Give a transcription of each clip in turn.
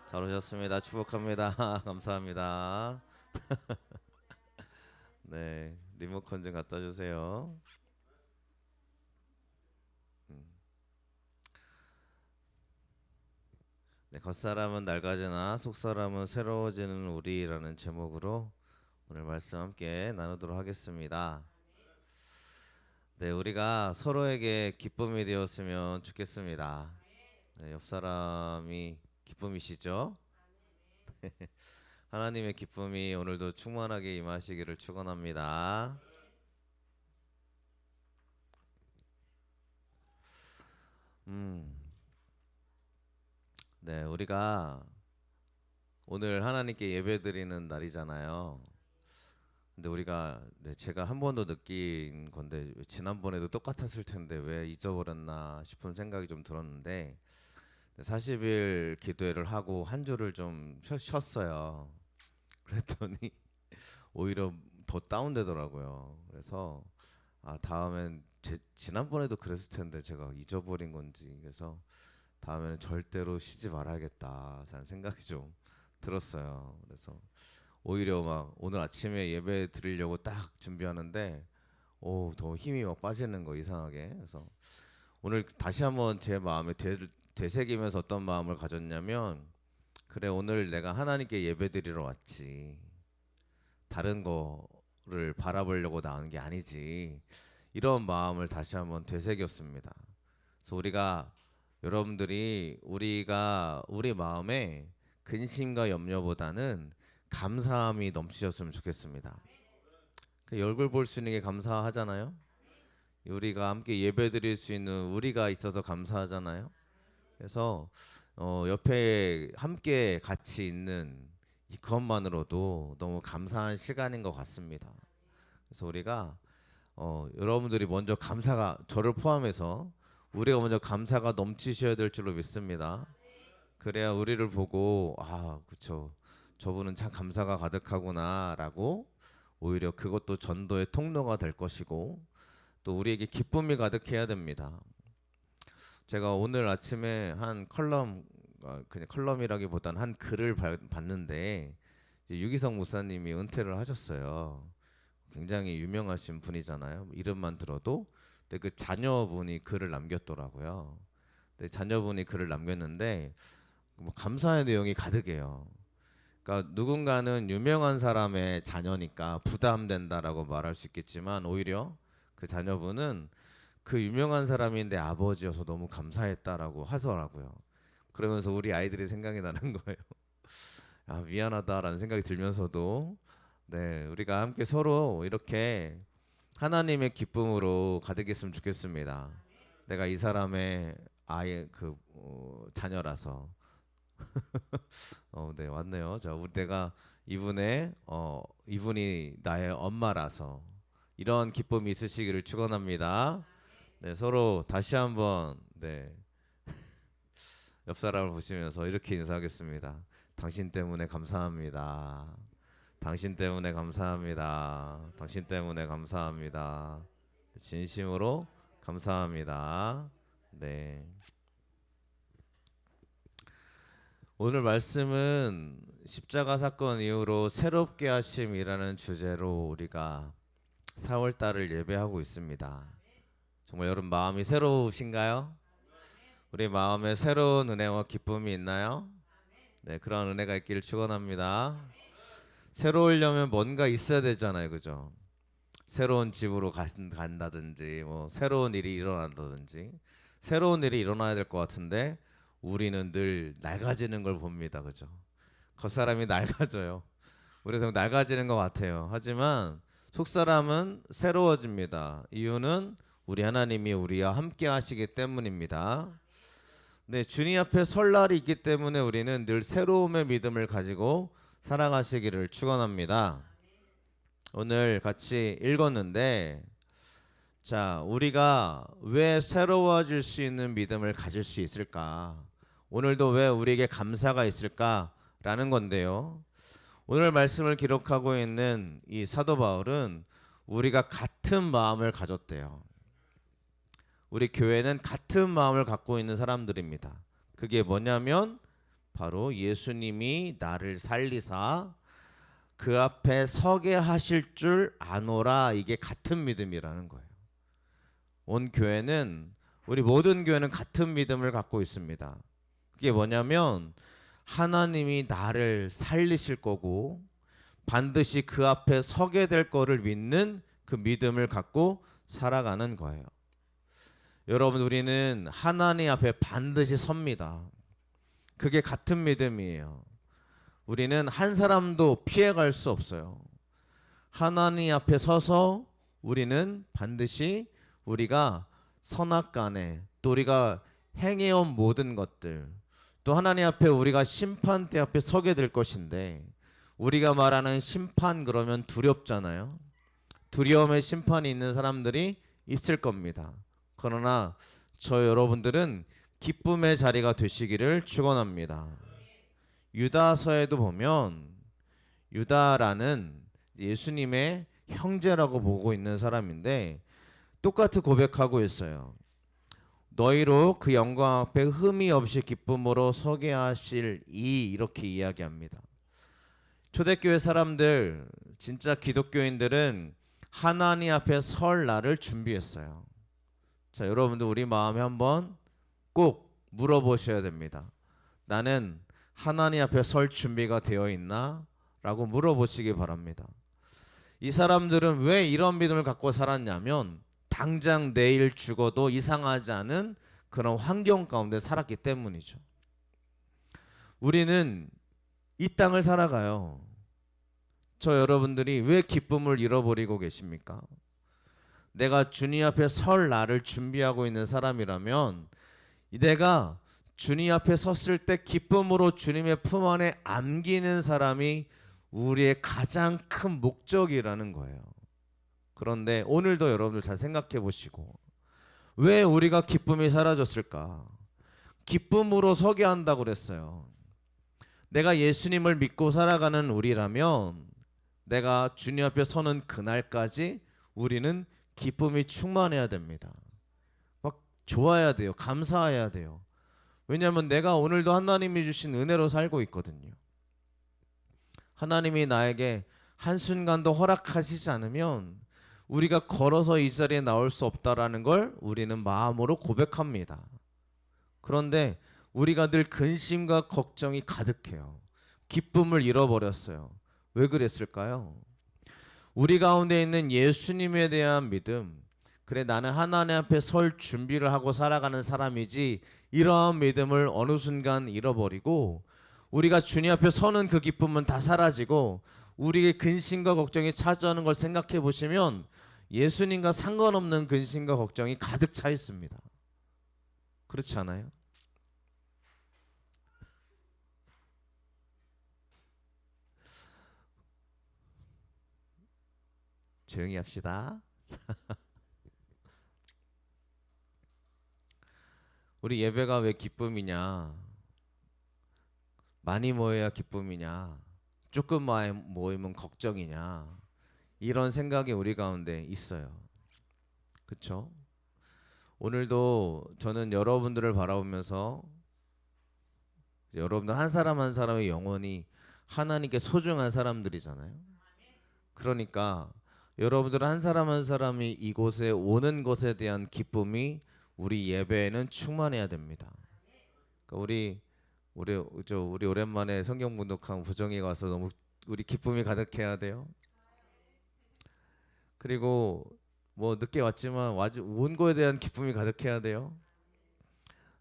잘 오셨습니다. 축복합니다. 감사합니다. 네, 리모컨 좀 갖다 주세요. 네, 겉사람은 낡아지나 속사람은 새로워지는 우리라는 제목으로 오늘 말씀 함께 나누도록 하겠습니다. 네, 우리가 서로에게 기쁨이 되었으면 좋겠습니다. 네, 옆 사람이 기쁨이시죠? 하나님의 기쁨이 오늘도 충만하게 임하시기를 축원합니다. 음, 네, 우리가 오늘 하나님께 예배드리는 날이잖아요. 근데 우리가 제가 한 번도 느낀 건데 지난번에도 똑같았을 텐데 왜 잊어버렸나 싶은 생각이 좀 들었는데 40일 기도회를 하고 한 주를 좀 쉬었어요. 그랬더니 오히려 더 다운되더라고요. 그래서 다음엔 지난번에도 그랬을 텐데 제가 잊어버린 건지 그래서 다음에는 절대로 쉬지 말아야겠다 라는 생각이 좀 들었어요. 그래서 오히려 막 오늘 아침에 예배 드리려고 딱 준비하는데 더 힘이 막 빠지는 거 이상하게. 그래서 오늘 다시 한번 제 마음에 되새기면서 어떤 마음을 가졌냐면 그래 오늘 내가 하나님께 예배 드리러 왔지 다른 거를 바라보려고 나온 게 아니지 이런 마음을 다시 한번 되새겼습니다. 그래서 우리가 우리 마음에 근심과 염려보다는 감사함이 넘치셨으면 좋겠습니다. 그 얼굴 볼 수 있는 게 감사하잖아요. 우리가 함께 예배드릴 수 있는 우리가 있어서 감사하잖아요. 그래서 옆에 함께 같이 있는 이것만으로도 너무 감사한 시간인 것 같습니다. 그래서 우리가 여러분들이 먼저 감사가 저를 포함해서 우리가 먼저 감사가 넘치셔야 될 줄로 믿습니다. 그래야 우리를 보고 그쵸 저분은 참 감사가 가득하구나라고 오히려 그것도 전도의 통로가 될 것이고 또 우리에게 기쁨이 가득해야 됩니다. 제가 오늘 아침에 한 그냥 컬럼이라기보다는 한 글을 봤는데 이제 유기성 목사님이 은퇴를 하셨어요. 굉장히 유명하신 분이잖아요. 이름만 들어도. 근데 그 자녀분이 글을 남겼더라고요. 근데 자녀분이 글을 남겼는데 뭐 감사의 내용이 가득해요. 그러니까 누군가는 유명한 사람의 자녀니까 부담된다라고 말할 수 있겠지만 오히려 그 자녀분은 그 유명한 사람인데 아버지여서 너무 감사했다라고 하더라고요. 그러면서 우리 아이들이 생각이 나는 거예요. 미안하다라는 생각이 들면서도 우리가 함께 서로 이렇게 하나님의 기쁨으로 가득했으면 좋겠습니다. 내가 이 사람의 자녀라서 네 왔네요. 자, 내가 이분이 나의 엄마라서 이런 기쁨이 있으시기를 축원합니다. 네, 서로 다시 한번 옆 사람을 보시면서 이렇게 인사하겠습니다. 당신 때문에 감사합니다. 당신 때문에 감사합니다. 당신 때문에 감사합니다. 진심으로 감사합니다. 네. 오늘 말씀은 십자가 사건 이후로 새롭게 하심이라는 주제로 우리가 4월 달을 예배하고 있습니다. 정말 여러분 마음이 새로우신가요? 우리 마음에 새로운 은혜와 기쁨이 있나요? 네, 그런 은혜가 있기를 축원합니다. 새로우려면 뭔가 있어야 되잖아요, 그죠? 새로운 집으로 간다든지, 뭐 새로운 일이 일어난다든지, 새로운 일이 일어나야 될 것 같은데 우리는 늘 낡아지는 걸 봅니다, 그죠? 겉사람이 낡아져요. 그래서 낡아지는 것 같아요. 하지만 속사람은 새로워집니다. 이유는 우리 하나님이 우리와 함께 하시기 때문입니다. 네, 주님 앞에 설날이 있기 때문에 우리는 늘 새로움의 믿음을 가지고 살아가시기를 축원합니다. 오늘 같이 읽었는데 자, 우리가 왜 새로워질 수 있는 믿음을 가질 수 있을까? 오늘도 왜 우리에게 감사가 있을까라는 건데요. 오늘 말씀을 기록하고 있는 이 사도 바울은 우리가 같은 마음을 가졌대요. 우리 교회는 같은 마음을 갖고 있는 사람들입니다. 그게 뭐냐면 바로 예수님이 나를 살리사 그 앞에 서게 하실 줄 아노라. 이게 같은 믿음이라는 거예요. 온 교회는, 우리 모든 교회는 같은 믿음을 갖고 있습니다. 그게 뭐냐면 하나님이 나를 살리실 거고 반드시 그 앞에 서게 될 거를 믿는 그 믿음을 갖고 살아가는 거예요. 여러분, 우리는 하나님 앞에 반드시 섭니다. 그게 같은 믿음이에요. 우리는 한 사람도 피해갈 수 없어요. 하나님 앞에 서서 우리는 반드시 우리가 선악간에 또 우리가 행해온 모든 것들, 또 하나님 앞에 우리가 심판대 앞에 서게 될 것인데, 우리가 말하는 심판 그러면 두렵잖아요. 두려움의 심판이 있는 사람들이 있을 겁니다. 그러나 저 여러분들은 기쁨의 자리가 되시기를 축원합니다. 유다서에도 보면 유다라는 예수님의 형제라고 보고 있는 사람인데 똑같이 고백하고 있어요. 너희로 그 영광 앞에 흠이 없이 기쁨으로 서게 하실 이렇게 이야기합니다. 초대교회 사람들, 진짜 기독교인들은 하나님 앞에 설 날을 준비했어요. 자, 여러분들 우리 마음에 한번 꼭 물어보셔야 됩니다. 나는 하나님 앞에 설 준비가 되어 있나? 라고 물어보시기 바랍니다. 이 사람들은 왜 이런 믿음을 갖고 살았냐면 당장 내일 죽어도 이상하지 않은 그런 환경 가운데 살았기 때문이죠. 우리는 이 땅을 살아가요. 저 여러분들이 왜 기쁨을 잃어버리고 계십니까? 내가 주님 앞에 설 날을 준비하고 있는 사람이라면 내가 주님 앞에 섰을 때 기쁨으로 주님의 품 안에 안기는 사람이 우리의 가장 큰 목적이라는 거예요. 그런데 오늘도 여러분들 잘 생각해 보시고, 왜 우리가 기쁨이 사라졌을까? 기쁨으로 서게 한다고 그랬어요. 내가 예수님을 믿고 살아가는 우리라면 내가 주님 앞에 서는 그날까지 우리는 기쁨이 충만해야 됩니다. 막 좋아야 돼요. 감사해야 돼요. 왜냐하면 내가 오늘도 하나님이 주신 은혜로 살고 있거든요. 하나님이 나에게 한순간도 허락하시지 않으면 우리가 걸어서 이 자리에 나올 수 없다라는 걸 우리는 마음으로 고백합니다. 그런데 우리가 늘 근심과 걱정이 가득해요. 기쁨을 잃어버렸어요. 왜 그랬을까요? 우리 가운데 있는 예수님에 대한 믿음, 그래 나는 하나님 앞에 설 준비를 하고 살아가는 사람이지, 이러한 믿음을 어느 순간 잃어버리고 우리가 주님 앞에 서는 그 기쁨은 다 사라지고 우리의 근심과 걱정이 찾아오는 걸 생각해 보시면 예수님과 상관없는 근심과 걱정이 가득 차 있습니다. 그렇지 않아요? 조용히 합시다. 우리 예배가 왜 기쁨이냐? 많이 모여야 기쁨이냐? 조금 모이면 걱정이냐? 이런 생각이 우리 가운데 있어요. 그렇죠? 오늘도 저는 여러분들을 바라보면서 여러분들 한 사람 한 사람의 영혼이 하나님께 소중한 사람들이잖아요. 그러니까 여러분들 한 사람 한 사람이 이곳에 오는 것에 대한 기쁨이 우리 예배에는 충만해야 됩니다. 그러니까 우리 오랜만에 성경 분독한 부정이 가서 너무 우리 기쁨이 가득해야 돼요. 그리고 뭐 늦게 왔지만 온 거에 대한 기쁨이 가득해야 돼요.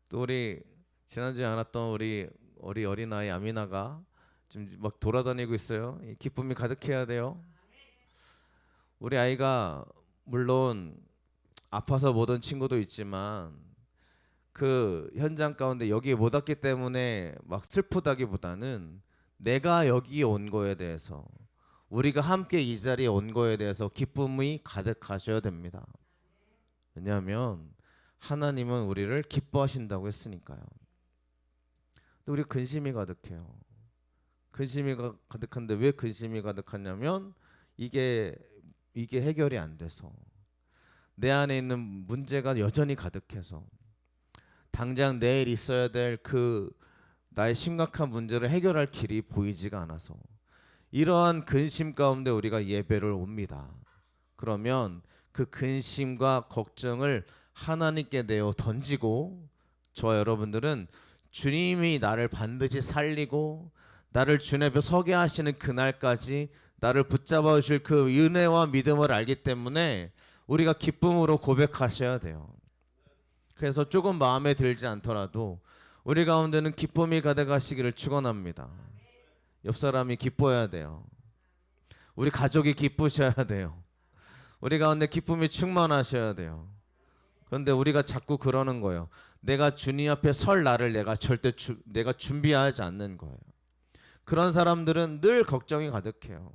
또 우리 지난주에 안 왔던 우리 어린아이 아미나가 지금 막 돌아다니고 있어요. 이 기쁨이 가득해야 돼요. 우리 아이가 물론 아파서 못 온 친구도 있지만 그 현장 가운데 여기에 못 왔기 때문에 막 슬프다기보다는 내가 여기에 온 거에 대해서, 우리가 함께 이 자리에 온 거에 대해서 기쁨이 가득하셔야 됩니다. 왜냐하면 하나님은 우리를 기뻐하신다고 했으니까요. 근데 우리 근심이 가득해요. 근심이 가득한데 왜 근심이 가득하냐면 이게 해결이 안 돼서, 내 안에 있는 문제가 여전히 가득해서, 당장 내일 있어야 될 그 나의 심각한 문제를 해결할 길이 보이지가 않아서 이러한 근심 가운데 우리가 예배를 옵니다. 그러면 그 근심과 걱정을 하나님께 내어 던지고 저와 여러분들은 주님이 나를 반드시 살리고 나를 주님 앞에 서게 하시는 그날까지 나를 붙잡아 주실 그 은혜와 믿음을 알기 때문에 우리가 기쁨으로 고백하셔야 돼요. 그래서 조금 마음에 들지 않더라도 우리 가운데는 기쁨이 가득하시기를 축원합니다. 옆 사람이 기뻐야 돼요. 우리 가족이 기쁘셔야 돼요. 우리 가운데 기쁨이 충만하셔야 돼요. 그런데 우리가 자꾸 그러는 거예요. 내가 주님 앞에 설 날을 내가 준비하지 않는 거예요. 그런 사람들은 늘 걱정이 가득해요.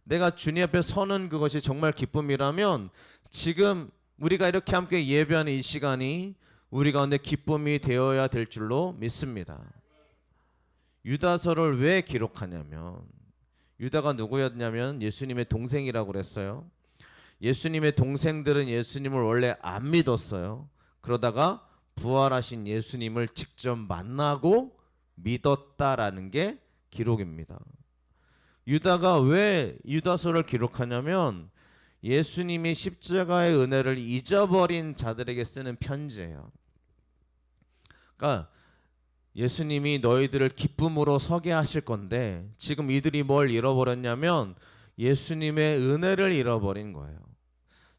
내가 주님 앞에 서는 그것이 정말 기쁨이라면 지금 우리가 이렇게 함께 예배하는 이 시간이 우리 가운데 기쁨이 되어야 될 줄로 믿습니다. 유다서를 왜 기록하냐면 유다가 누구였냐면 예수님의 동생이라고 그랬어요. 예수님의 동생들은 예수님을 원래 안 믿었어요. 그러다가 부활하신 예수님을 직접 만나고 믿었다라는 게 기록입니다. 유다가 왜 유다서를 기록하냐면 예수님이 십자가의 은혜를 잊어버린 자들에게 쓰는 편지예요. 그러니까 예수님이 너희들을 기쁨으로 서게 하실 건데 지금 이들이 뭘 잃어버렸냐면 예수님의 은혜를 잃어버린 거예요.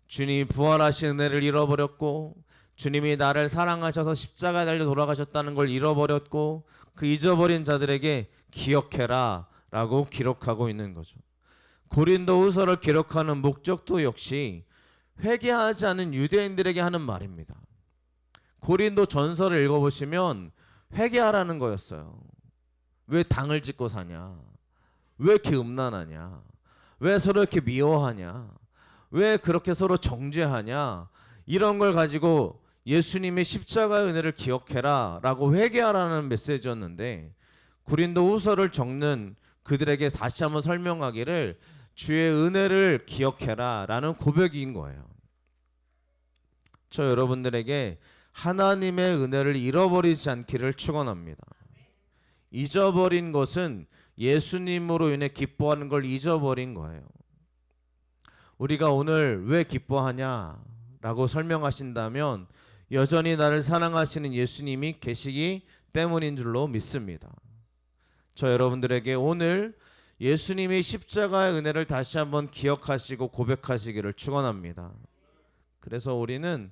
주님이 부활하신 은혜를 잃어버렸고 주님이 나를 사랑하셔서 십자가에 달려 돌아가셨다는 걸 잃어버렸고 그 잊어버린 자들에게 기억해라 라고 기록하고 있는 거죠. 고린도후서를 기록하는 목적도 역시 회개하지 않은 유대인들에게 하는 말입니다. 고린도 전서를 읽어보시면 회개하라는 거였어요. 왜 당을 짓고 사냐? 왜 이렇게 음란하냐? 왜 서로 이렇게 미워하냐? 왜 그렇게 서로 정죄하냐? 이런 걸 가지고 예수님의 십자가의 은혜를 기억해라 라고 회개하라는 메시지였는데 고린도후서를 적는 그들에게 다시 한번 설명하기를 주의 은혜를 기억해라 라는 고백인 거예요. 저 여러분들에게 하나님의 은혜를 잃어버리지 않기를 축원합니다. 잊어버린 것은 예수님으로 인해 기뻐하는 걸 잊어버린 거예요. 우리가 오늘 왜 기뻐하냐라고 설명하신다면 여전히 나를 사랑하시는 예수님이 계시기 때문인 줄로 믿습니다. 저 여러분들에게 오늘 예수님의 십자가의 은혜를 다시 한번 기억하시고 고백하시기를 축원합니다. 그래서 우리는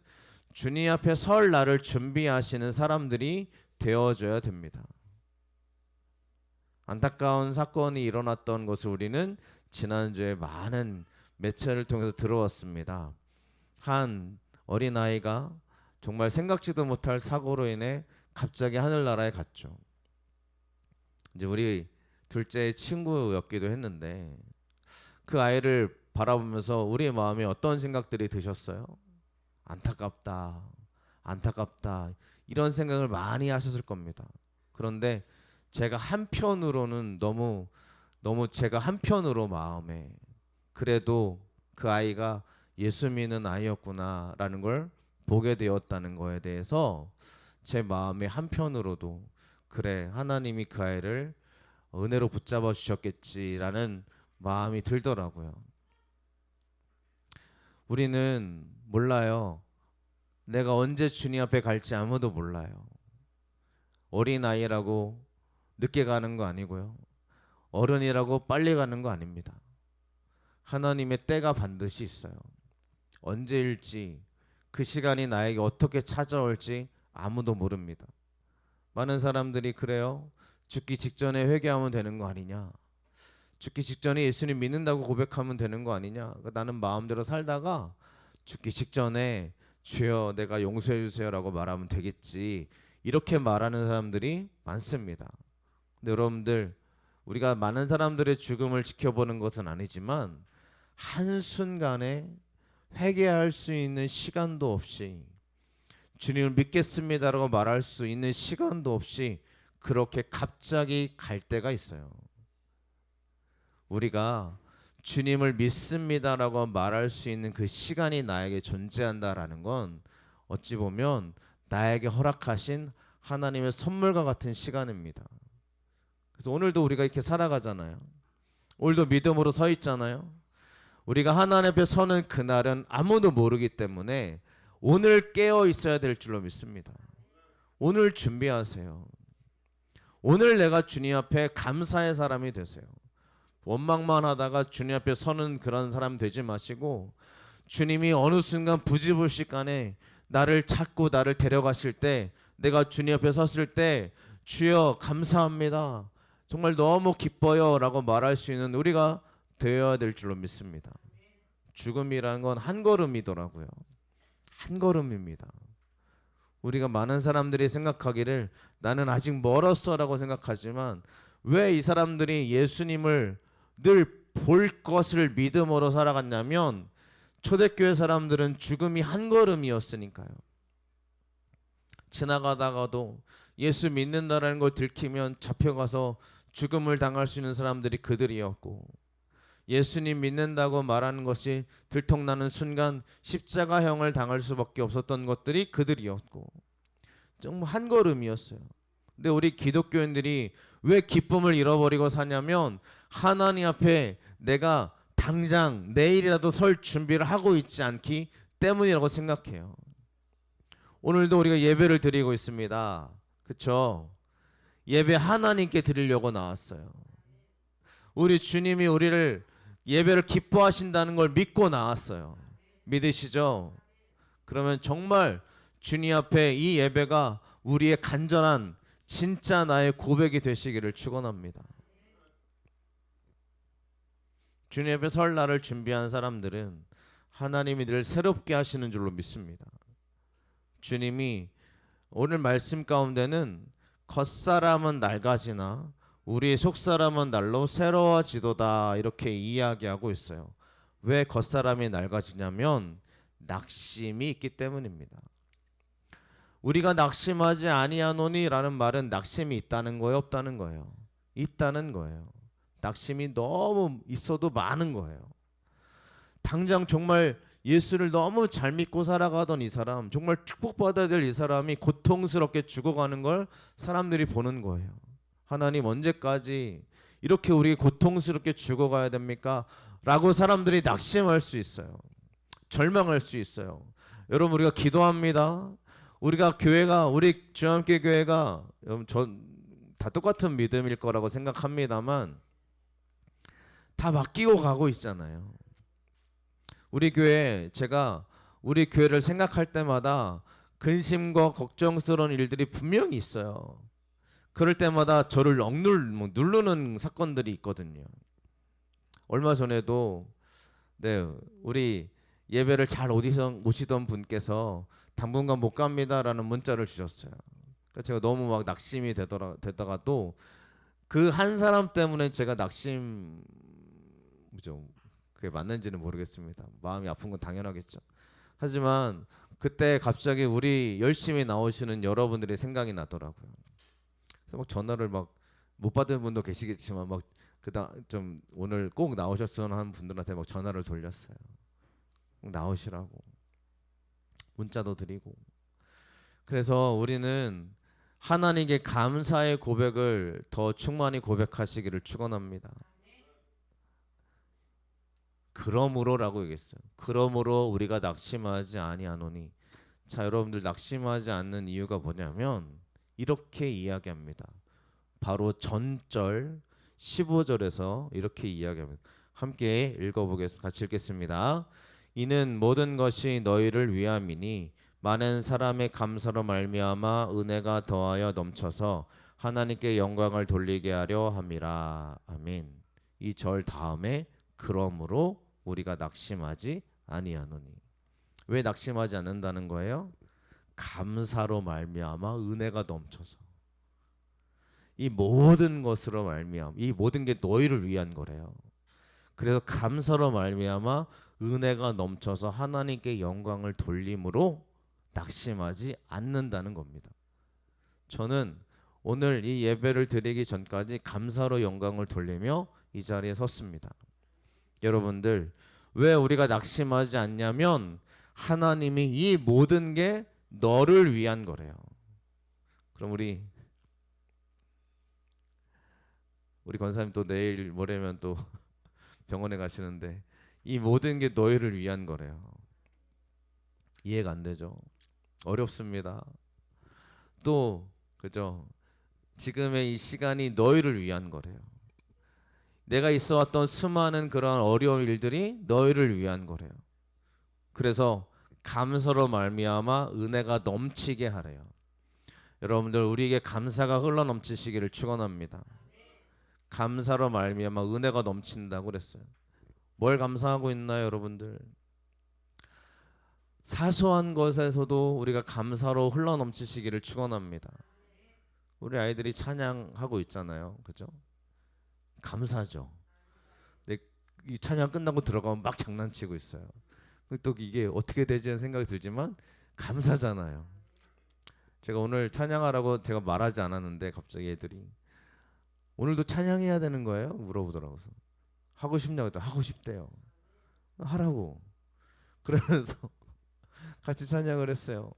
주님 앞에 설 날을 준비하시는 사람들이 되어줘야 됩니다. 안타까운 사건이 일어났던 것을 우리는 지난주에 많은 매체를 통해서 들어왔습니다. 한 어린아이가 정말 생각지도 못할 사고로 인해 갑자기 하늘나라에 갔죠. 이제 우리 둘째의 친구였기도 했는데 그 아이를 바라보면서 우리의 마음에 어떤 생각들이 드셨어요? 안타깝다, 안타깝다 이런 생각을 많이 하셨을 겁니다. 그런데 제가 한편으로는 너무 제가 한편으로 마음에 그래도 그 아이가 예수 믿는 아이였구나라는 걸 보게 되었다는 거에 대해서 제 마음의 한편으로도 그래 하나님이 그 아이를 은혜로 붙잡아 주셨겠지라는 마음이 들더라고요. 우리는 몰라요. 내가 언제 주님 앞에 갈지 아무도 몰라요. 어린아이라고 늦게 가는 거 아니고요. 어른이라고 빨리 가는 거 아닙니다. 하나님의 때가 반드시 있어요. 언제일지 그 시간이 나에게 어떻게 찾아올지 아무도 모릅니다. 많은 사람들이 그래요. 죽기 직전에 회개하면 되는 거 아니냐. 죽기 직전에 예수님 믿는다고 고백하면 되는 거 아니냐. 나는 마음대로 살다가 죽기 직전에 주여 내가 용서해 주세요라고 말하면 되겠지. 이렇게 말하는 사람들이 많습니다. 근데 여러분들 우리가 많은 사람들의 죽음을 지켜보는 것은 아니지만 한순간에 회개할 수 있는 시간도 없이 주님을 믿겠습니다라고 말할 수 있는 시간도 없이 그렇게 갑자기 갈 때가 있어요. 우리가 주님을 믿습니다라고 말할 수 있는 그 시간이 나에게 존재한다라는 건 어찌 보면 나에게 허락하신 하나님의 선물과 같은 시간입니다. 그래서 오늘도 우리가 이렇게 살아가잖아요. 오늘도 믿음으로 서 있잖아요. 우리가 하나님 앞에 서는 그날은 아무도 모르기 때문에 오늘 깨어 있어야 될 줄로 믿습니다. 오늘 준비하세요. 오늘 내가 주님 앞에 감사의 사람이 되세요. 원망만 하다가 주님 앞에 서는 그런 사람 되지 마시고, 주님이 어느 순간 부지불식간에 나를 찾고 나를 데려가실 때, 내가 주님 앞에 섰을 때 주여 감사합니다, 정말 너무 기뻐요 라고 말할 수 있는 우리가 되어야 될 줄로 믿습니다. 죽음이라는 건 한 걸음이더라고요. 한 걸음입니다. 우리가 많은 사람들이 생각하기를 나는 아직 멀었어 라고 생각하지만, 왜 이 사람들이 예수님을 늘 볼 것을 믿음으로 살아갔냐면, 초대교회 사람들은 죽음이 한 걸음이었으니까요. 지나가다가도 예수 믿는다라는 걸 들키면 잡혀가서 죽음을 당할 수 있는 사람들이 그들이었고, 예수님 믿는다고 말하는 것이 들통나는 순간 십자가형을 당할 수밖에 없었던 것들이 그들이었고, 정말 한 걸음이었어요. 근데 우리 기독교인들이 왜 기쁨을 잃어버리고 사냐면, 하나님 앞에 내가 당장 내일이라도 설 준비를 하고 있지 않기 때문이라고 생각해요. 오늘도 우리가 예배를 드리고 있습니다. 그렇죠? 예배 하나님께 드리려고 나왔어요. 우리 주님이 우리를 예배를 기뻐하신다는 걸 믿고 나왔어요. 믿으시죠? 그러면 정말 주님 앞에 이 예배가 우리의 간절한 진짜 나의 고백이 되시기를 축원합니다. 주님 앞에 설 날을 준비한 사람들은 하나님이 늘 새롭게 하시는 줄로 믿습니다. 주님이 오늘 말씀 가운데는 겉사람은 낡아지나 우리 속사람은 날로 새로워지도다 이렇게 이야기하고 있어요. 왜 겉사람이 낡아지냐면 낙심이 있기 때문입니다. 우리가 낙심하지 아니하노니라는 말은 낙심이 있다는 거예요, 없다는 거예요? 있다는 거예요. 낙심이 너무 있어도 많은 거예요. 당장 정말 예수를 너무 잘 믿고 살아가던 이 사람, 정말 축복받아야 될 이 사람이 고통스럽게 죽어가는 걸 사람들이 보는 거예요. 하나님 언제까지 이렇게 우리 고통스럽게 죽어가야 됩니까? 라고 사람들이 낙심할 수 있어요. 절망할 수 있어요. 여러분, 우리가 기도합니다. 우리가 교회가, 우리 주함께 교회가 다 똑같은 믿음일 거라고 생각합니다만 다 맡기고 가고 있잖아요. 우리 교회, 제가 우리 교회를 생각할 때마다 근심과 걱정스러운 일들이 분명히 있어요. 그럴 때마다 저를 누르는 사건들이 있거든요. 얼마 전에도 우리 예배를 잘 오시던 분께서 당분간 못 갑니다라는 문자를 주셨어요. 그러니까 제가 너무 막 낙심이 되다가도 그 한 사람 때문에 제가 그게 맞는지는 모르겠습니다. 마음이 아픈 건 당연하겠죠. 하지만 그때 갑자기 우리 열심히 나오시는 여러분들이 생각이 나더라고요. 그래서 막 전화를 막 못 받은 분도 계시겠지만 막 좀 오늘 꼭 나오셨으면 하는 분들한테 막 전화를 돌렸어요. 나오시라고 문자도 드리고. 그래서 우리는 하나님께 감사의 고백을 더 충만히 고백하시기를 축원합니다. 그러므로라고 얘기했어요. 그러므로 우리가 낙심하지 아니하노니. 자, 여러분들 낙심하지 않는 이유가 뭐냐면 이렇게 이야기합니다. 바로 전절 15절에서 이렇게 이야기합니다. 함께 읽어보겠습니다. 같이 읽겠습니다. 이는 모든 것이 너희를 위함이니 많은 사람의 감사로 말미암아 은혜가 더하여 넘쳐서 하나님께 영광을 돌리게 하려 함이라. 아멘. 이 절 다음에 그러므로 우리가 낙심하지 아니하노니. 왜 낙심하지 않는다는 거예요? 감사로 말미암아 은혜가 넘쳐서. 이 모든 것으로 말미암아, 이 모든 게 너희를 위한 거래요. 그래서 감사로 말미암아 은혜가 넘쳐서 하나님께 영광을 돌림으로 낙심하지 않는다는 겁니다. 저는 오늘 이 예배를 드리기 전까지 감사로 영광을 돌리며 이 자리에 섰습니다. 여러분들, 왜 우리가 낙심하지 않냐면 하나님이 이 모든 게 너를 위한 거래요. 그럼 우리 권사님 또 내일 모레면 또 병원에 가시는데 이 모든 게 너희를 위한 거래요. 이해가 안 되죠? 어렵습니다. 또 그죠? 지금의 이 시간이 너희를 위한 거래요. 내가 있어 왔던 수많은 그런 어려운 일들이 너희를 위한 거래요. 그래서 감사로 말미암아 은혜가 넘치게 하래요. 여러분들 우리에게 감사가 흘러 넘치시기를 축원합니다. 감사로 말미암아 은혜가 넘친다고 그랬어요. 뭘 감사하고 있나요, 여러분들? 사소한 것에서도 우리가 감사로 흘러 넘치시기를 축원합니다. 우리 아이들이 찬양하고 있잖아요, 그죠? 감사죠. 근데 이 찬양 끝나고 들어가면 막 장난치고 있어요. 또 이게 어떻게 되지 하는 생각이 들지만 감사잖아요. 제가 오늘 찬양하라고 제가 말하지 않았는데 갑자기 애들이 오늘도 찬양해야 되는 거예요? 물어보더라고요. 하고 싶냐고 했더니 하고 싶대요. 하라고. 그러면서 같이 찬양을 했어요.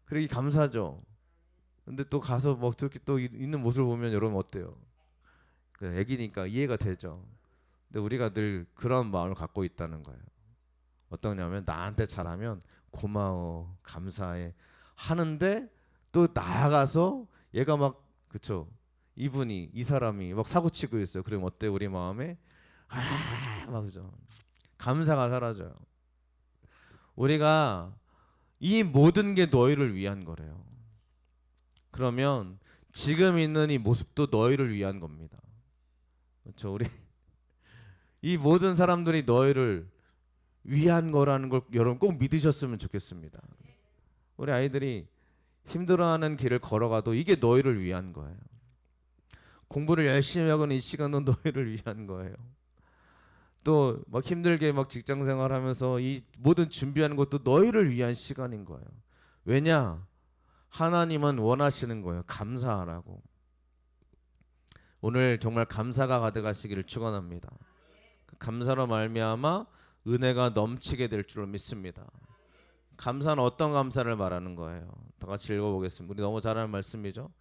그러기 감사죠. 근데 또 가서 뭐 저렇게 또 있는 모습을 보면 여러분 어때요? 애기니까 이해가 되죠. 근데 우리가 늘 그런 마음을 갖고 있다는 거예요. 어떠냐면 나한테 잘하면 고마워, 감사해 하는데 또 나아가서 얘가 막 그쵸? 이 사람이 막 사고 치고 있어요. 그럼 어때 우리 마음에? 막 그죠? 감사가 사라져요. 우리가 이 모든 게 너희를 위한 거래요. 그러면 지금 있는 이 모습도 너희를 위한 겁니다. 그렇죠? 우리 이 모든 사람들이 너희를 위한 거라는 걸 여러분 꼭 믿으셨으면 좋겠습니다. 우리 아이들이 힘들어하는 길을 걸어가도 이게 너희를 위한 거예요. 공부를 열심히 하고는 이 시간은 너희를 위한 거예요. 또 막 힘들게 막 직장 생활하면서 이 모든 준비하는 것도 너희를 위한 시간인 거예요. 왜냐? 하나님은 원하시는 거예요. 감사하라고. 오늘 정말 감사가 가득하시기를 축원합니다. 감사로 말미암아 은혜가 넘치게 될 줄로 믿습니다. 감사는 어떤 감사를 말하는 거예요? 다 같이 읽어보겠습니다. 우리 너무 잘하는 말씀이죠.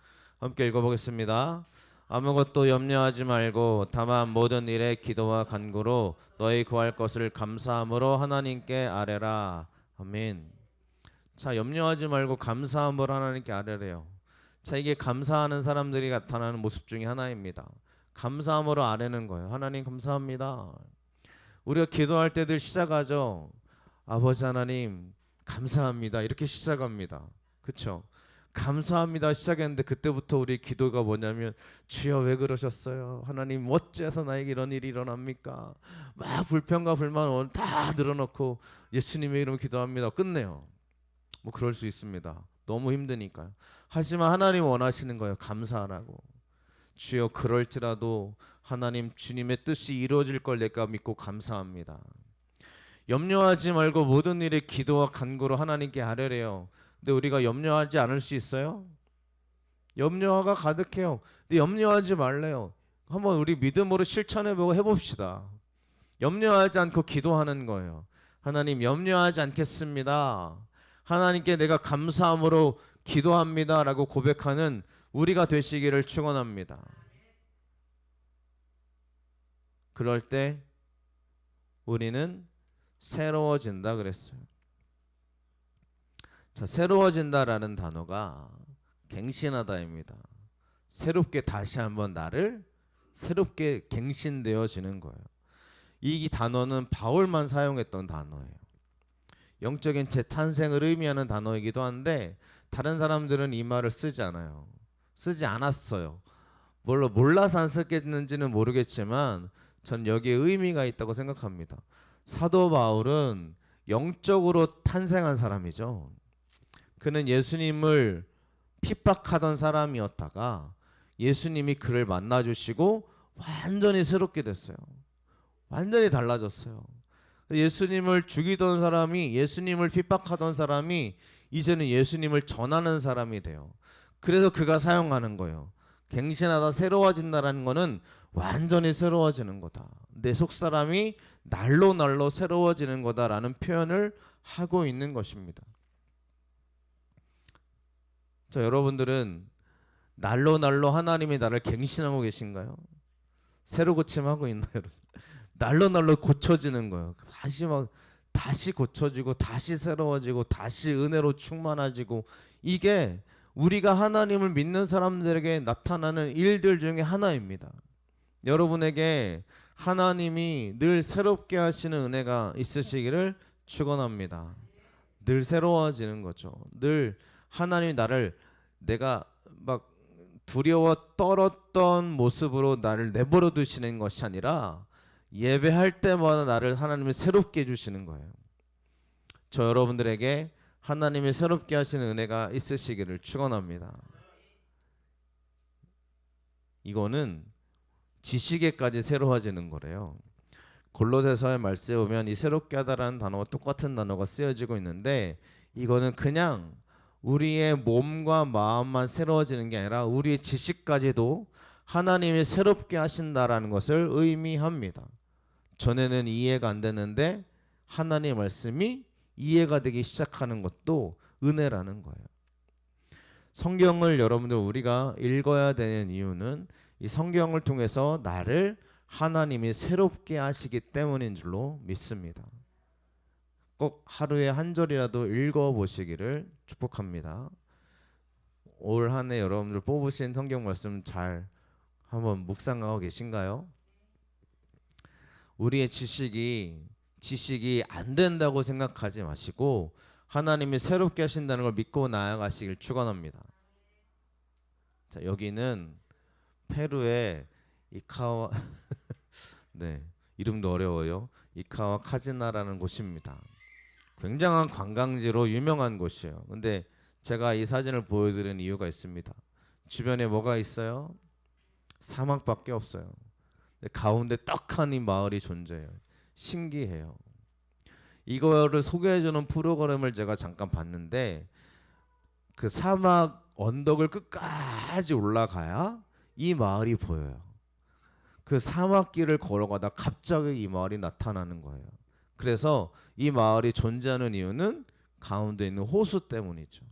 함께 읽어보겠습니다. 아무것도 염려하지 말고 다만 모든 일에 기도와 간구로 너희 구할 것을 감사함으로 하나님께 아뢰라. 아멘. 자, 염려하지 말고 감사함으로 하나님께 아뢰래요. 자, 이게 감사하는 사람들이 나타나는 모습 중에 하나입니다. 감사함으로 아뢰는 거예요. 하나님 감사합니다. 우리가 기도할 때들 시작하죠. 아버지 하나님 감사합니다. 이렇게 시작합니다. 그렇죠? 감사합니다 시작했는데 그때부터 우리 기도가 뭐냐면 주여 왜 그러셨어요? 하나님 어째서 나에게 이런 일이 일어납니까? 막 불평과 불만 다 늘어놓고 예수님의 이름 기도합니다. 끝내요. 뭐 그럴 수 있습니다. 너무 힘드니까요. 하지만 하나님 원하시는 거예요. 감사하라고. 주여 그럴지라도 하나님 주님의 뜻이 이루어질 걸 내가 믿고 감사합니다. 염려하지 말고 모든 일에 기도와 간구로 하나님께 아뢰래요. 근데 우리가 염려하지 않을 수 있어요? 염려가 가득해요. 근데 염려하지 말래요. 한번 우리 믿음으로 실천해보고 해봅시다. 염려하지 않고 기도하는 거예요. 하나님 염려하지 않겠습니다. 하나님께 내가 감사함으로 기도합니다 라고 고백하는 우리가 되시기를 축원합니다. 그럴 때 우리는 새로워진다 그랬어요. 자, 새로워진다라는 단어가 갱신하다입니다. 새롭게 다시 한번 나를 새롭게 갱신되어지는 거예요. 이 단어는 바울만 사용했던 단어예요. 영적인 재탄생을 의미하는 단어이기도 한데 다른 사람들은 이 말을 쓰지 않아요. 쓰지 않았어요. 물론 몰라서 안 썼겠는지는 모르겠지만 전 여기에 의미가 있다고 생각합니다. 사도 바울은 영적으로 탄생한 사람이죠. 그는 예수님을 핍박하던 사람이었다가 예수님이 그를 만나주시고 완전히 새롭게 됐어요. 완전히 달라졌어요. 예수님을 죽이던 사람이, 예수님을 핍박하던 사람이 이제는 예수님을 전하는 사람이 돼요. 그래서 그가 사용하는 거예요. 갱신하다 새로워진다는 거는 완전히 새로워지는 거다. 내 속사람이 날로 새로워지는 거다라는 표현을 하고 있는 것입니다. 여러분들은 날로 하나님이 나를 갱신하고 계신가요? 새로 고침하고 있나요? 날로 고쳐지는 거예요. 다시 고쳐지고 다시 새로워지고 다시 은혜로 충만해지고, 이게 우리가 하나님을 믿는 사람들에게 나타나는 일들 중에 하나입니다. 여러분에게 하나님이 늘 새롭게 하시는 은혜가 있으시기를 축원합니다. 늘 새로워지는 거죠. 늘 하나님이 나를, 내가 막 두려워 떨었던 모습으로 나를 내버려 두시는 것이 아니라 예배할 때마다 나를 하나님이 새롭게 해주시는 거예요. 저 여러분들에게 하나님이 새롭게 하시는 은혜가 있으시기를 축원합니다. 이거는 지식에까지 새로워지는 거래요. 골로새서의 말씀에 보면 이 새롭게 하다라는 단어와 똑같은 단어가 쓰여지고 있는데, 이거는 그냥 우리의 몸과 마음만 새로워지는 게 아니라 우리의 지식까지도 하나님이 새롭게 하신다라는 것을 의미합니다. 전에는 이해가 안 됐는데 하나님의 말씀이 이해가 되기 시작하는 것도 은혜라는 거예요. 성경을 여러분들 우리가 읽어야 되는 이유는 이 성경을 통해서 나를 하나님이 새롭게 하시기 때문인 줄로 믿습니다. 꼭 하루에 한 절이라도 읽어보시기를 축복합니다. 올 한 해 여러분들 뽑으신 성경 말씀 잘 한번 묵상하고 계신가요? 우리의 지식이 안 된다고 생각하지 마시고 하나님이 새롭게 하신다는 걸 믿고 나아가시길 축원합니다. 자, 여기는 페루의 이카와 네, 이름도 어려워요. 이카와 카지나라는 곳입니다. 굉장한 관광지로 유명한 곳이에요. 근데 제가 이 사진을 보여드리는 이유가 있습니다. 주변에 뭐가 있어요? 사막밖에 없어요. 가운데 떡한 이 마을이 존재해요. 신기해요. 이거를 소개해주는 프로그램을 제가 잠깐 봤는데, 그 사막 언덕을 끝까지 올라가야 이 마을이 보여요. 그 사막길을 걸어가다 갑자기 이 마을이 나타나는 거예요. 그래서 이 마을이 존재하는 이유는 가운데 있는 호수 때문이죠.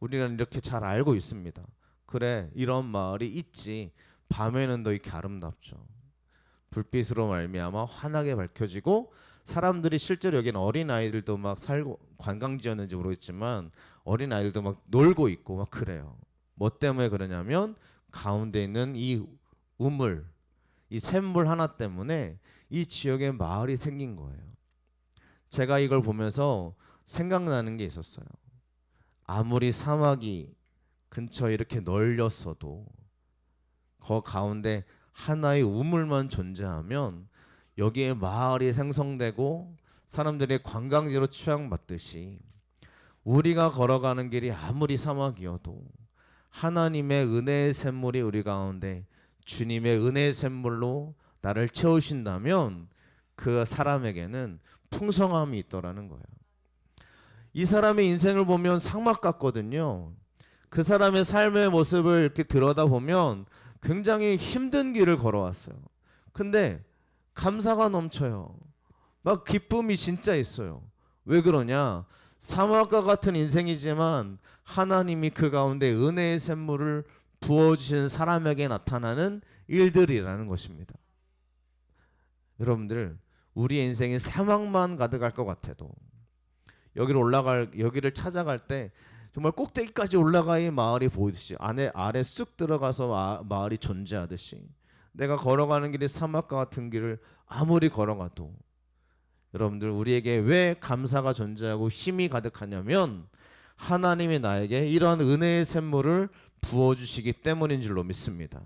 우리는 이렇게 잘 알고 있습니다. 그래, 이런 마을이 있지. 밤에는 더 이렇게 아름답죠. 불빛으로 말미암아 환하게 밝혀지고, 사람들이 실제로 여기는 어린 아이들도 막 살고, 관광지였는지 모르겠지만 어린 아이들도 막 놀고 있고 막 그래요. 뭐 때문에 그러냐면 가운데 있는 이 우물, 이 샘물 하나 때문에 이 지역에 마을이 생긴 거예요. 제가 이걸 보면서 생각나는 게 있었어요. 아무리 사막이 근처에 이렇게 널렸어도 그 가운데 하나의 우물만 존재하면 여기에 마을이 생성되고 사람들이 관광지로 취향받듯이, 우리가 걸어가는 길이 아무리 사막이어도 하나님의 은혜의 샘물이 우리 가운데, 주님의 은혜의 샘물로 나를 채우신다면 그 사람에게는 풍성함이 있더라는 거예요. 이 사람의 인생을 보면 상막 같거든요. 그 사람의 삶의 모습을 이렇게 들여다보면 굉장히 힘든 길을 걸어왔어요. 근데 감사가 넘쳐요. 막 기쁨이 진짜 있어요. 왜 그러냐? 사막과 같은 인생이지만 하나님이 그 가운데 은혜의 샘물을 부어주시는 사람에게 나타나는 일들이라는 것입니다. 여러분들, 우리의 인생이 사막만 가득할 것 같아도 여기를 찾아갈 때 정말 꼭대기까지 올라가야 마을이 보이듯이, 아래 쑥 들어가서 마을이 존재하듯이, 내가 걸어가는 길이 사막과 같은 길을 아무리 걸어가도, 여러분들, 우리에게 왜 감사가 존재하고 힘이 가득하냐면 하나님이 나에게 이러한 은혜의 샘물을 부어주시기 때문인 줄로 믿습니다.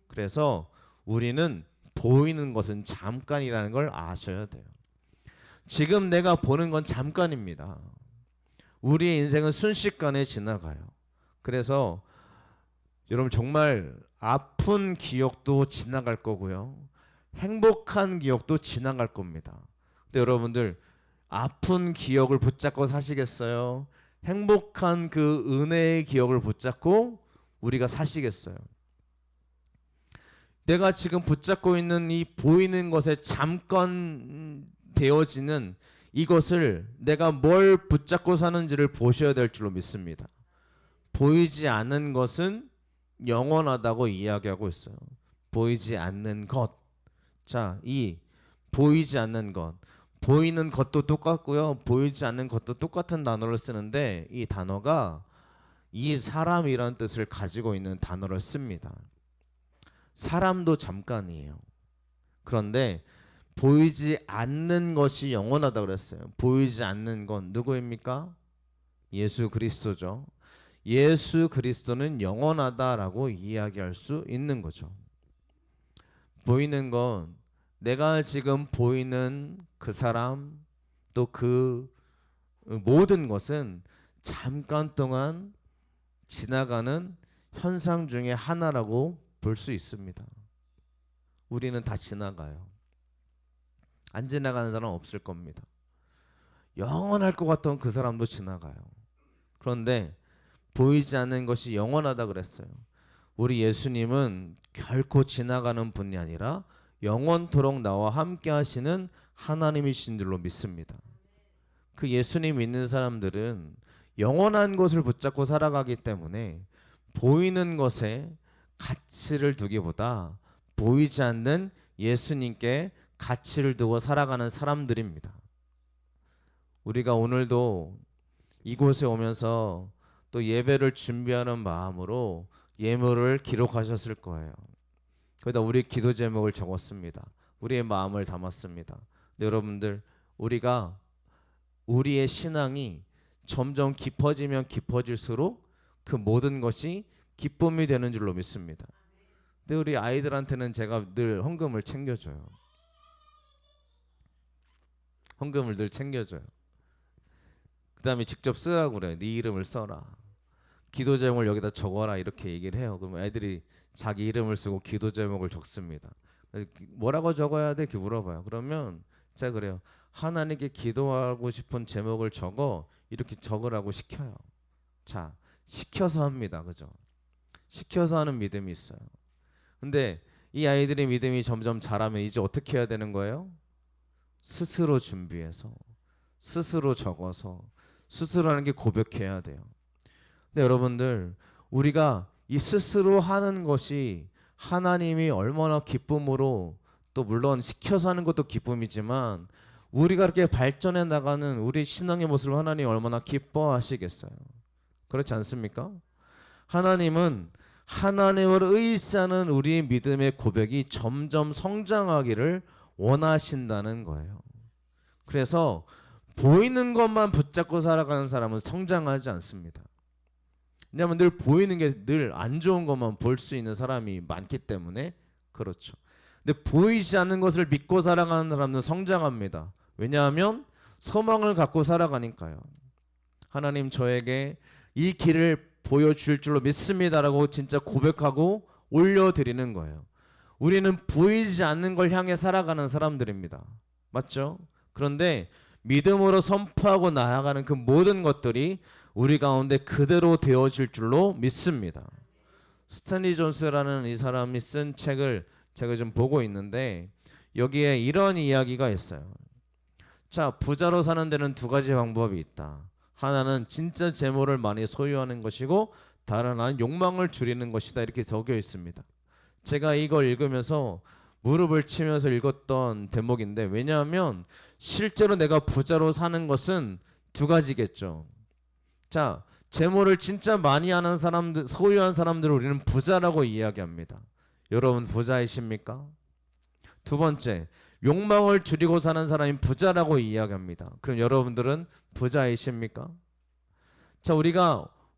그래서 우리는 보이는 것은 잠깐이라는 걸 아셔야 돼요. 지금 내가 보는 건 잠깐입니다. 우리의 인생은 순식간에 지나가요. 그래서 여러분, 정말 아픈 기억도 지나갈 거고요, 행복한 기억도 지나갈 겁니다. 근데 여러분들, 아픈 기억을 붙잡고 사시겠어요? 행복한 그 은혜의 기억을 붙잡고 우리가 사시겠어요? 내가 지금 붙잡고 있는 이 보이는 것에 잠깐 되어지는 이것을 내가 뭘 붙잡고 사는지를 보셔야 될 줄로 믿습니다. 보이지 않는 것은 영원하다고 이야기하고 있어요. 보이지 않는 것. 자, 이 보이지 않는 것. 보이는 것도 똑같고요. 보이지 않는 것도 똑같은 단어를 쓰는데 이 단어가 이 사람이라는 뜻을 가지고 있는 단어를 씁니다. 사람도 잠깐이에요. 그런데 보이지 않는 것이 영원하다고 그랬어요. 보이지 않는 건 누구입니까? 예수 그리스도죠. 예수 그리스도는 영원하다라고 이야기할 수 있는 거죠. 보이는 건 내가 지금 보이는 그 사람 또 그 모든 것은 잠깐 동안 지나가는 현상 중에 하나라고 볼 수 있습니다. 우리는 다 지나가요. 안 지나가는 사람 없을 겁니다. 영원할 것 같던 그 사람도 지나가요. 그런데 보이지 않는 것이 영원하다 그랬어요. 우리 예수님은 결코 지나가는 분이 아니라 영원토록 나와 함께 하시는 하나님이신 줄로 믿습니다. 그 예수님 믿는 사람들은 영원한 것을 붙잡고 살아가기 때문에 보이는 것에 가치를 두기보다 보이지 않는 예수님께 가치를 두고 살아가는 사람들입니다. 우리가 오늘도 이곳에 오면서 또 예배를 준비하는 마음으로 예물을 기록하셨을 거예요. 거기다 우리 기도 제목을 적었습니다. 우리의 마음을 담았습니다. 여러분들, 우리가 우리의 신앙이 점점 깊어지면 깊어질수록 그 모든 것이 기쁨이 되는 줄로 믿습니다. 근데 우리 아이들한테는 제가 늘 헌금을 챙겨줘요. 헌금을 늘 챙겨줘요. 그 다음에 직접 쓰라고 그래요. 네 이름을 써라. 기도 제목을 여기다 적어라 이렇게 얘기를 해요. 그럼 애들이 자기 이름을 쓰고 기도 제목을 적습니다. 뭐라고 적어야 돼? 이렇게 물어봐요. 그러면 제가 그래요. 하나님께 기도하고 싶은 제목을 적어 이렇게 적으라고 시켜요. 자, 시켜서 합니다. 그죠? 시켜서 하는 믿음이 있어요. 근데 이 아이들의 믿음이 점점 자라면 이제 어떻게 해야 되는 거예요? 스스로 준비해서 스스로 적어서 스스로 하는 게 고백해야 돼요. 근데 여러분들, 우리가 이 스스로 하는 것이 하나님이 얼마나 기쁨으로, 또 물론 시켜서 하는 것도 기쁨이지만 우리가 이렇게 발전해 나가는 우리 신앙의 모습을 하나님이 얼마나 기뻐하시겠어요. 그렇지 않습니까? 하나님은 하나님을 의지하는 우리의 믿음의 고백이 점점 성장하기를 원하신다는 거예요. 그래서 보이는 것만 붙잡고 살아가는 사람은 성장하지 않습니다. 왜냐하면 늘 보이는 게 늘 안 좋은 것만 볼 수 있는 사람이 많기 때문에 그렇죠. 근데 보이지 않는 것을 믿고 살아가는 사람은 성장합니다. 왜냐하면 소망을 갖고 살아가니까요. 하나님, 저에게 이 길을 보여줄 줄로 믿습니다라고 진짜 고백하고 올려드리는 거예요. 우리는 보이지 않는 걸 향해 살아가는 사람들입니다. 맞죠? 그런데 믿음으로 선포하고 나아가는 그 모든 것들이 우리 가운데 그대로 되어질 줄로 믿습니다. 스탠리 존스라는 이 사람이 쓴 책을 제가 좀 보고 있는데 여기에 이런 이야기가 있어요. 자, 부자로 사는 데는 두 가지 방법이 있다. 하나는 진짜 재물을 많이 소유하는 것이고 다른 하나는 욕망을 줄이는 것이다. 이렇게 적혀 있습니다. 제가 이걸 읽으면서 무릎을 치면서 읽었던 대목인데, 왜냐하면 실제로 내가 부자로 사는 것은 두 가지겠죠. 자, 재물을 진짜 많이 하는 사람들, 소유한 사람들을 우리는 부자라고 이야기합니다. 여러분 부자이십니까? 두 번째, 욕망을 줄이고 사는 사람이 부자라고 이야기합니다. 그럼 여러분들은 부자이십니까? 자,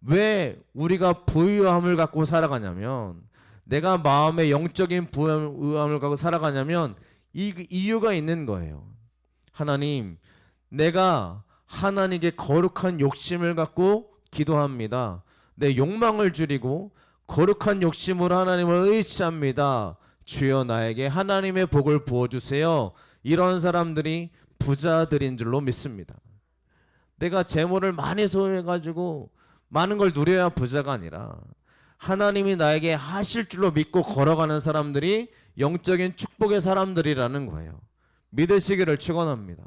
왜 우리가 부유함을 갖고 살아가냐면, 내가 마음의 영적인 부유함을 갖고 살아가냐면 이 이유가 있는 거예요. 하나님, 내가 하나님께 거룩한 욕심을 갖고 기도합니다. 내 욕망을 줄이고 거룩한 욕심으로 하나님을 의지합니다. 주여 나에게 하나님의 복을 부어주세요. 이런 사람들이 부자들인 줄로 믿습니다. 내가 재물을 많이 소유해가지고 많은 걸 누려야 부자가 아니라 하나님이 나에게 하실 줄로 믿고 걸어가는 사람들이 영적인 축복의 사람들이라는 거예요. 믿으시기를 축원합니다.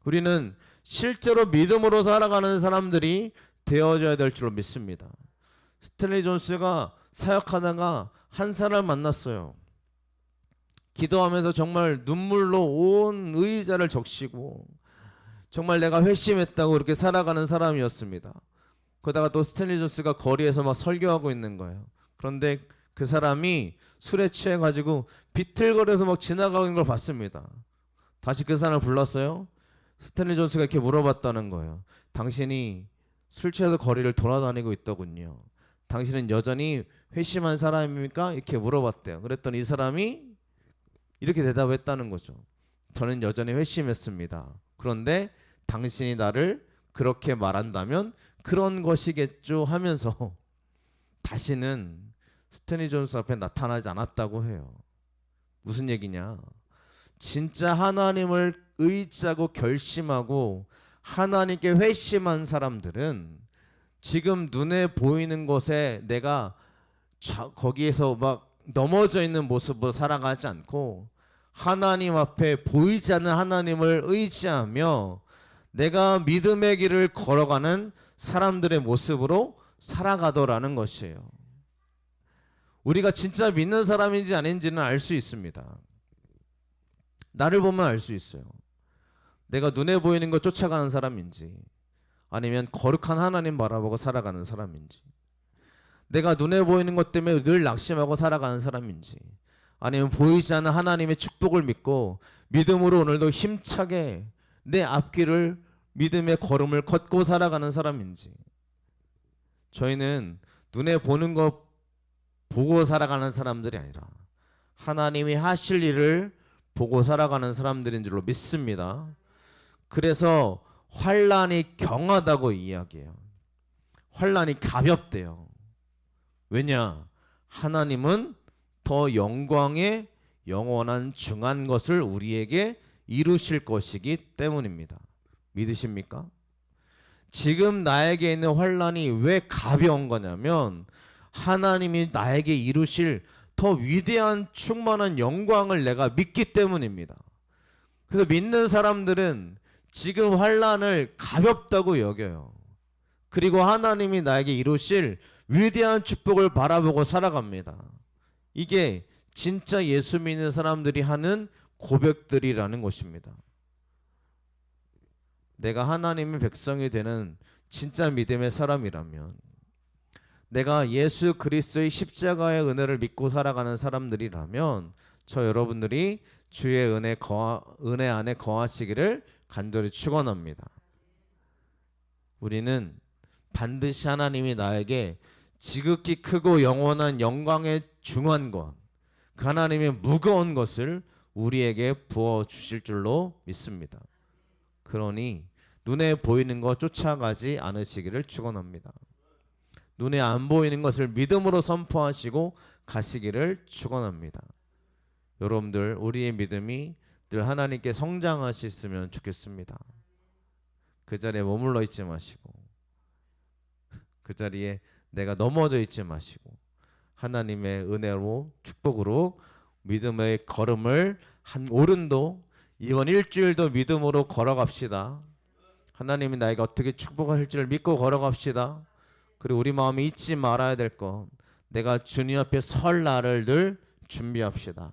우리는 실제로 믿음으로 살아가는 사람들이 되어져야 될 줄로 믿습니다. 스탠리 존스가 사역하다가 한 사람을 만났어요. 기도하면서 정말 눈물로 온 의자를 적시고 정말 내가 회심했다고 그렇게 살아가는 사람이었습니다. 그러다가 또 스탠리 존스가 거리에서 막 설교하고 있는 거예요. 그런데 그 사람이 술에 취해가지고 비틀거려서 막 지나가고 있는 걸 봤습니다. 다시 그 사람을 불렀어요. 스탠리 존스가 이렇게 물어봤다는 거예요. 당신이 술 취해서 거리를 돌아다니고 있더군요. 당신은 여전히 회심한 사람입니까? 이렇게 물어봤대요. 그랬더니 이 사람이 이렇게 대답했다는 거죠. 저는 여전히 회심했습니다. 그런데 당신이 나를 그렇게 말한다면 그런 것이겠죠 하면서 다시는 스탠리 존스 앞에 나타나지 않았다고 해요. 무슨 얘기냐? 진짜 하나님을 의지하고 결심하고 하나님께 회심한 사람들은 지금 눈에 보이는 것에 내가 거기에서 막 넘어져 있는 모습으로 살아가지 않고 하나님 앞에 보이지 않는 하나님을 의지하며 내가 믿음의 길을 걸어가는 사람들의 모습으로 살아가더라는 것이에요. 우리가 진짜 믿는 사람인지 아닌지는 알 수 있습니다. 나를 보면 알 수 있어요. 내가 눈에 보이는 것 쫓아가는 사람인지 아니면 거룩한 하나님 바라보고 살아가는 사람인지, 내가 눈에 보이는 것 때문에 늘 낙심하고 살아가는 사람인지, 아니면 보이지 않는 하나님의 축복을 믿고 믿음으로 오늘도 힘차게 내 앞길을 믿음의 걸음을 걷고 살아가는 사람인지. 저희는 눈에 보는 것 보고 살아가는 사람들이 아니라 하나님이 하실 일을 보고 살아가는 사람들인 줄로 믿습니다. 그래서 환난이 경하다고 이야기해요. 환난이 가볍대요. 왜냐? 하나님은 더 영광의 영원한 중한 것을 우리에게 이루실 것이기 때문입니다. 믿으십니까? 지금 나에게 있는 환난이 왜 가벼운 거냐면 하나님이 나에게 이루실 더 위대한 충만한 영광을 내가 믿기 때문입니다. 그래서 믿는 사람들은 지금 환난을 가볍다고 여겨요. 그리고 하나님이 나에게 이루실 위대한 축복을 바라보고 살아갑니다. 이게 진짜 예수 믿는 사람들이 하는 고백들이라는 것입니다. 내가 하나님의 백성이 되는 진짜 믿음의 사람이라면, 내가 예수 그리스도의 십자가의 은혜를 믿고 살아가는 사람들이라면 저 여러분들이 주의 은혜 안에 거하시기를 간절히 축원합니다. 우리는 반드시 하나님이 나에게 지극히 크고 영원한 영광의 중한 것, 그 하나님의 무거운 것을 우리에게 부어주실 줄로 믿습니다. 그러니 눈에 보이는 것 쫓아가지 않으시기를 축원합니다. 눈에 안 보이는 것을 믿음으로 선포하시고 가시기를 축원합니다. 여러분들, 우리의 믿음이 늘 하나님께 성장하셨으면 좋겠습니다. 그 자리에 머물러 있지 마시고, 그 자리에 내가 넘어져 있지 마시고, 하나님의 은혜로 축복으로 믿음의 걸음을 한 오른도 이번 일주일도 믿음으로 걸어갑시다. 하나님이 나에게 어떻게 축복하실지를 믿고 걸어갑시다. 그리고 우리 마음에 잊지 말아야 될 것, 내가 주님 앞에 설 날을 늘 준비합시다.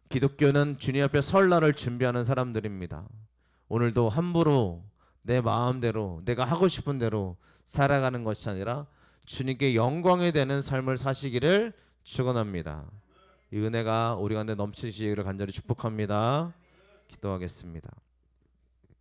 기독교는 주님 앞에 설 날을 준비하는 사람들입니다. 오늘도 함부로 내 마음대로 내가 하고 싶은 대로 살아가는 것이 아니라 주님께 영광이 되는 삶을 사시기를 축원합니다. 이 은혜가 우리 가운데 넘치시기를 간절히 축복합니다. 기도하겠습니다.